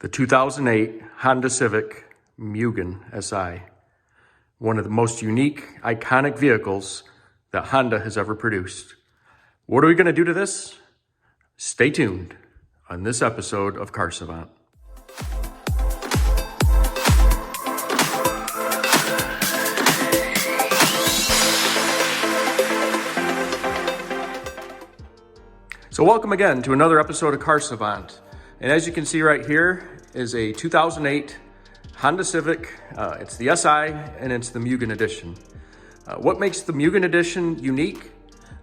The 2008 Honda Civic Mugen Si, one of the most unique, iconic vehicles that Honda has ever produced. What are we going to do to this? Stay tuned on this episode of Car Savant. So welcome again to another episode of Car Savant. And as you can see right here is a 2008 Honda Civic. It's the SI and it's the Mugen Edition. What makes the Mugen Edition unique?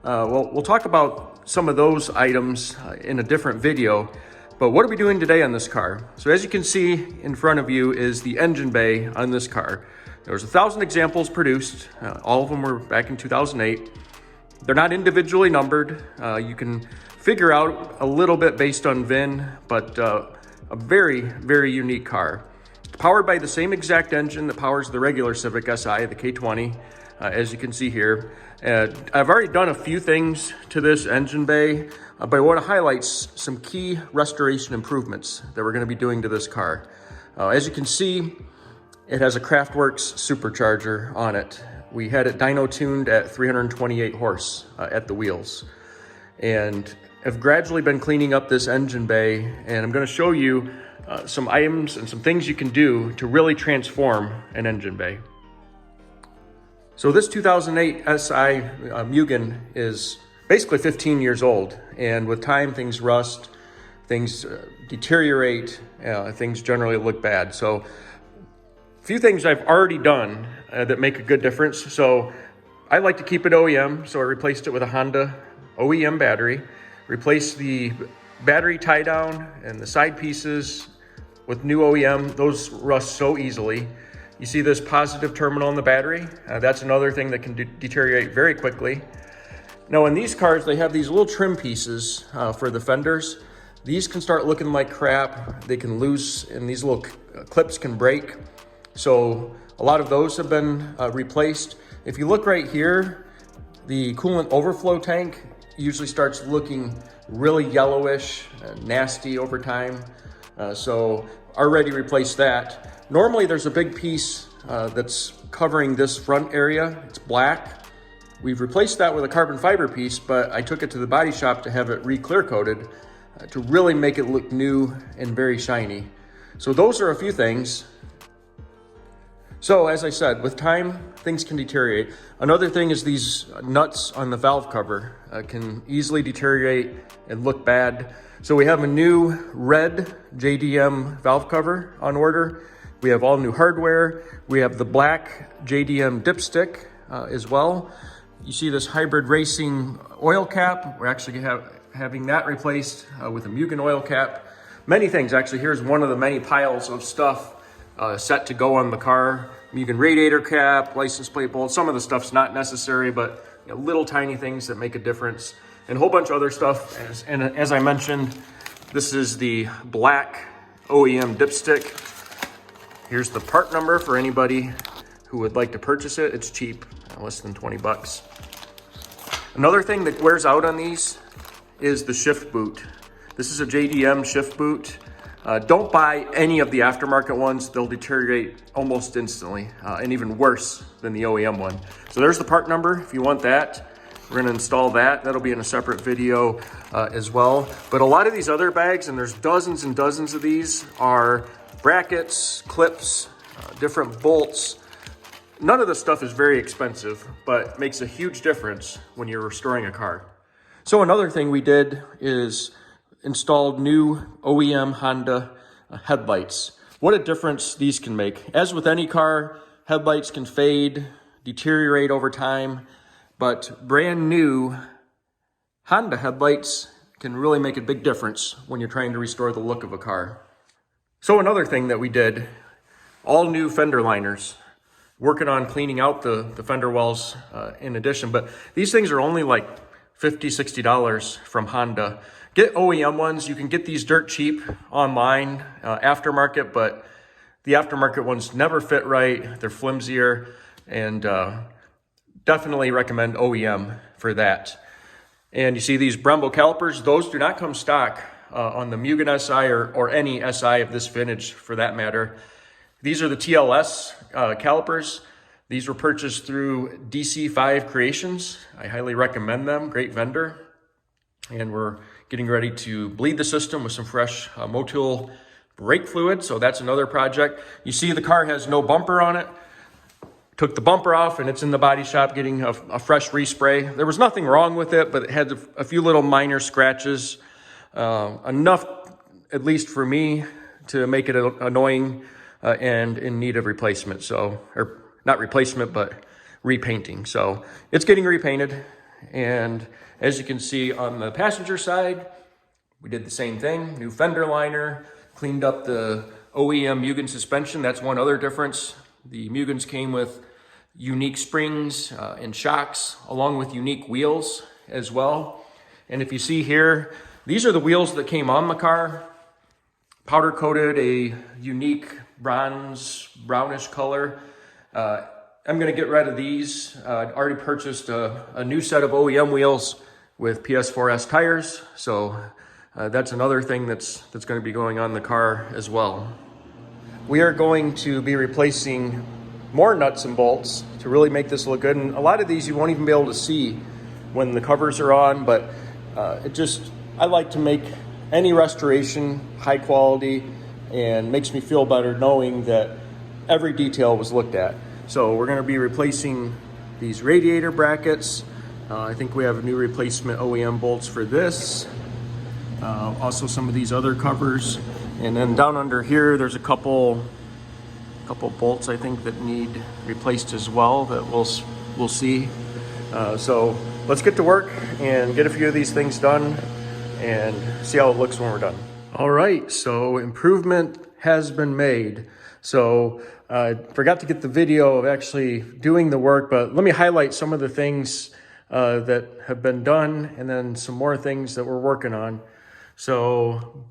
Well, we'll talk about some of those items in a different video, but what are we doing today on this car? So as you can see in front of you is the engine bay on this car. There was 1,000 examples produced. All of them were back in 2008. They're not individually numbered. You can figure out a little bit based on VIN, but a very, very unique car. Powered by the same exact engine that powers the regular Civic Si, the K20, as you can see here. I've already done a few things to this engine bay, but I want to highlight some key restoration improvements that we're going to be doing to this car. As you can see, it has a Craftworks supercharger on it. We had it dyno tuned at 328 horse at the wheels, and have gradually been cleaning up this engine bay, and I'm going to show you some items and some things you can do to really transform an engine bay. So this 2008 SI Mugen is basically 15 years old, and with time things rust, things deteriorate, things generally look bad. So a few things I've already done that make a good difference. So I like to keep it OEM, so I replaced it with a Honda OEM battery. Replaced the battery tie down and the side pieces with new OEM. Those rust so easily. You see this positive terminal in the battery? That's another thing that can deteriorate very quickly. Now in these cars, they have these little trim pieces for the fenders. These can start looking like crap. They can lose, and these little clips can break. So a lot of those have been replaced. If you look right here, the coolant overflow tank usually starts looking really yellowish, nasty over time. So already replaced that. Normally there's a big piece that's covering this front area. It's black. We've replaced that with a carbon fiber piece, but I took it to the body shop to have it re-clear coated to really make it look new and very shiny. So those are a few things. So as I said, with time, things can deteriorate. Another thing is these nuts on the valve cover can easily deteriorate and look bad. So we have a new red JDM valve cover on order. We have all new hardware. We have the black JDM dipstick as well. You see this hybrid racing oil cap. We're actually having that replaced with a Mugen oil cap. Many things, actually. Here's one of the many piles of stuff set to go on the car. Mugen radiator cap, license plate bolt. Some of the stuff's not necessary, but little tiny things that make a difference. And a whole bunch of other stuff. And as I mentioned, this is the black OEM dipstick. Here's the part number for anybody who would like to purchase it. It's cheap, less than 20 bucks. Another thing that wears out on these is the shift boot. This is a JDM shift boot. Don't buy any of the aftermarket ones. They'll deteriorate almost instantly, and even worse than the OEM one. So there's the part number if you want that. We're gonna install that. That'll be in a separate video as well. But a lot of these other bags, and there's dozens and dozens of these, are brackets, clips, different bolts. None of this stuff is very expensive, but makes a huge difference when you're restoring a car. So another thing we did is installed new OEM Honda headlights. What a difference these can make. As with any car, headlights can fade, deteriorate over time, but brand new Honda headlights can really make a big difference when you're trying to restore the look of a car. So another thing that we did, all new fender liners. Working on cleaning out the fender wells in addition, but these things are only like $50, $60 from Honda. Get OEM ones. You can get these dirt cheap online, aftermarket, but the aftermarket ones never fit right. They're flimsier, and definitely recommend OEM for that. And you see these Brembo calipers, those do not come stock on the Mugen SI or any SI of this vintage for that matter. These are the TLS calipers. These were purchased through DC5 Creations. I highly recommend them, great vendor. And we're getting ready to bleed the system with some fresh Motul brake fluid. So that's another project. You see the car has no bumper on it. Took the bumper off and it's in the body shop getting a fresh respray. There was nothing wrong with it, but it had a few little minor scratches. Enough, at least for me, to make it annoying and in need of replacement. So, or not replacement, but repainting. So it's getting repainted. And as you can see on the passenger side, we did the same thing. New fender liner, cleaned up the OEM Mugen suspension. That's one other difference. The Mugens came with unique springs and shocks, along with unique wheels as well. And if you see here, these are the wheels that came on the car. Powder coated, a unique brownish color. I'm gonna get rid of these. I already purchased a new set of OEM wheels with PS4S tires. So that's another thing that's gonna be going on the car as well. We are going to be replacing more nuts and bolts to really make this look good. And a lot of these you won't even be able to see when the covers are on, but I like to make any restoration high quality and makes me feel better knowing that every detail was looked at. So we're gonna be replacing these radiator brackets. I think we have new replacement OEM bolts for this. Also some of these other covers. And then down under here, there's a couple bolts I think that need replaced as well that we'll see. So let's get to work and get a few of these things done and see how it looks when we're done. All right, so improvement has been made. So I forgot to get the video of actually doing the work, but let me highlight some of the things that have been done and then some more things that we're working on. So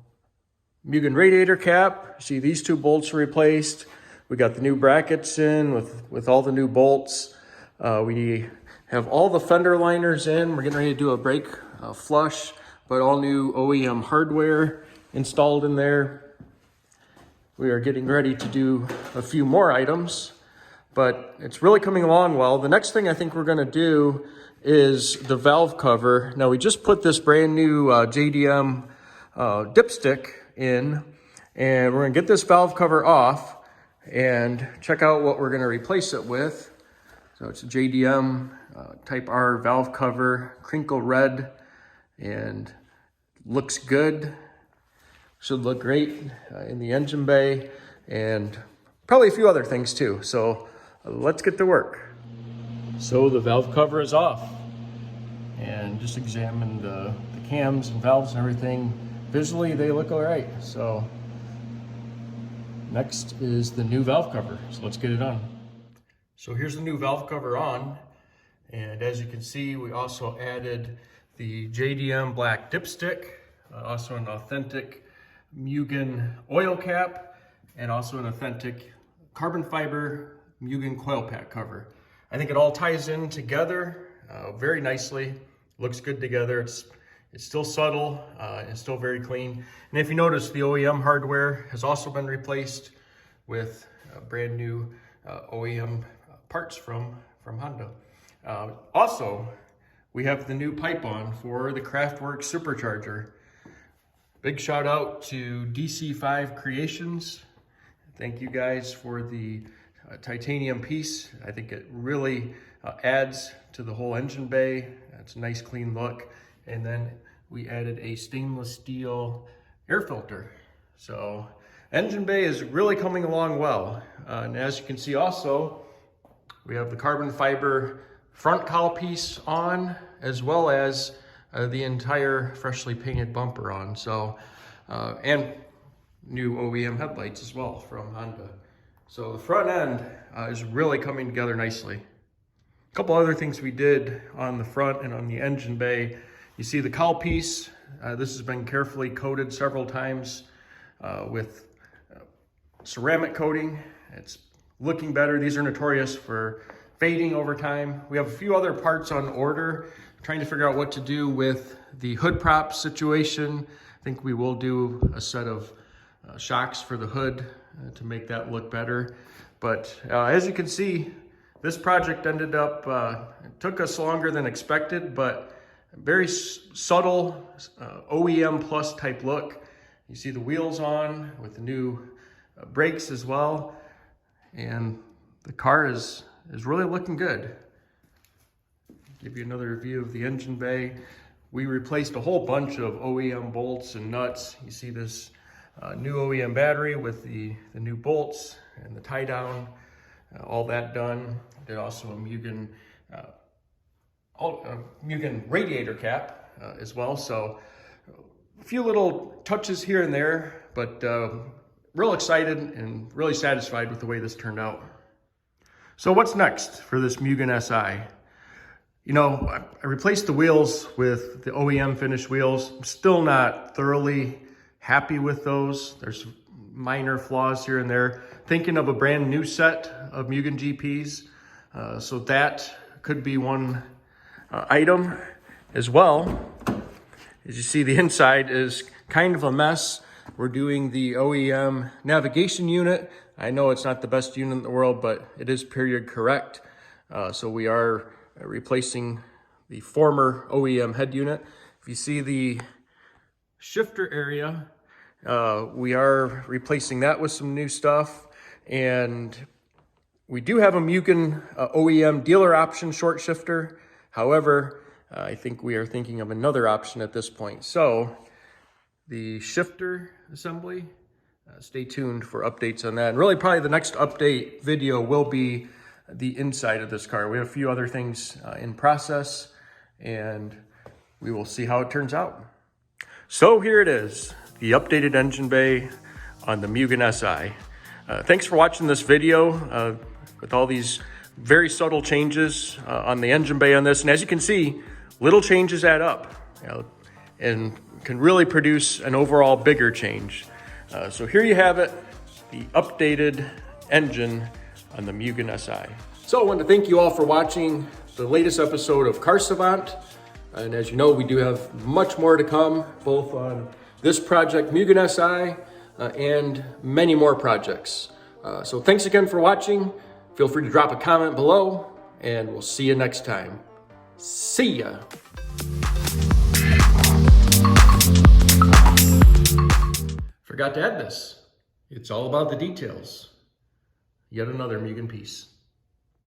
Mugen radiator cap, see these two bolts are replaced. We got the new brackets in with all the new bolts. We have all the fender liners in. We're getting ready to do a brake flush, but all new OEM hardware installed in there. We are getting ready to do a few more items, but it's really coming along well. The next thing I think we're gonna do is the valve cover. Now we just put this brand new JDM dipstick in, and we're gonna get this valve cover off and check out what we're gonna replace it with. So it's a JDM Type R valve cover, crinkle red, and looks good. Should look great in the engine bay, and probably a few other things too. So let's get to work. So the valve cover is off, and just examine the cams and valves and everything. Visually, they look all right. So next is the new valve cover. So let's get it on. So here's the new valve cover on. And as you can see, we also added the JDM black dipstick, also an authentic Mugen oil cap, and also an authentic carbon fiber Mugen coil pack cover. I think it all ties in together very nicely. Looks good together. It's still subtle, it's still very clean. And if you notice, the OEM hardware has also been replaced with brand new OEM parts from Honda. Also, we have the new pipe on for the Kraftwerk supercharger. Big shout out to DC5 Creations. Thank you guys for the titanium piece. I think it really adds to the whole engine bay. It's a nice clean look. And then we added a stainless steel air filter. So engine bay is really coming along well. And as you can see also, we have the carbon fiber front cowl piece on, as well as the entire freshly painted bumper on. So, and new OEM headlights as well from Honda. So the front end is really coming together nicely. A couple other things we did on the front and on the engine bay. You see the cowl piece. This has been carefully coated several times with ceramic coating. It's looking better. These are notorious for fading over time. We have a few other parts on order, trying to figure out what to do with the hood prop situation. I think we will do a set of shocks for the hood to make that look better. But as you can see, this project ended up, it took us longer than expected, but very subtle OEM plus type look. You see the wheels on with the new brakes as well. And the car is really looking good. Give you another view of the engine bay. We replaced a whole bunch of OEM bolts and nuts. You see this new OEM battery with the new bolts and the tie down, all that done. Did also a Mugen Mugen radiator cap as well. So a few little touches here and there, but real excited and really satisfied with the way this turned out. So what's next for this Mugen SI? You know, I replaced the wheels with the OEM finished wheels. I'm still not thoroughly happy with those. There's minor flaws here and there. Thinking of a brand new set of Mugen GPs. So that could be one item as well. As you see, the inside is kind of a mess. We're doing the OEM navigation unit. I know it's not the best unit in the world, but it is period correct. So we are replacing the former OEM head unit. If you see the shifter area, we are replacing that with some new stuff. And we do have a Mugen OEM dealer option short shifter. However, I think we are thinking of another option at this point. So the shifter assembly, stay tuned for updates on that. And really probably the next update video will be the inside of this car. We have a few other things in process, and we will see how it turns out. So here it is, the updated engine bay on the Mugen SI. Thanks for watching this video with all these very subtle changes on the engine bay on this. And as you can see, little changes add up, and can really produce an overall bigger change. So here you have it, the updated engine on the Mugen SI. So I want to thank you all for watching the latest episode of Car Savant. And as you know, we do have much more to come, both on this project, Mugen SI, and many more projects. So thanks again for watching. Feel free to drop a comment below, and we'll see you next time. See ya. Forgot to add this. It's all about the details. Yet another Mugen piece.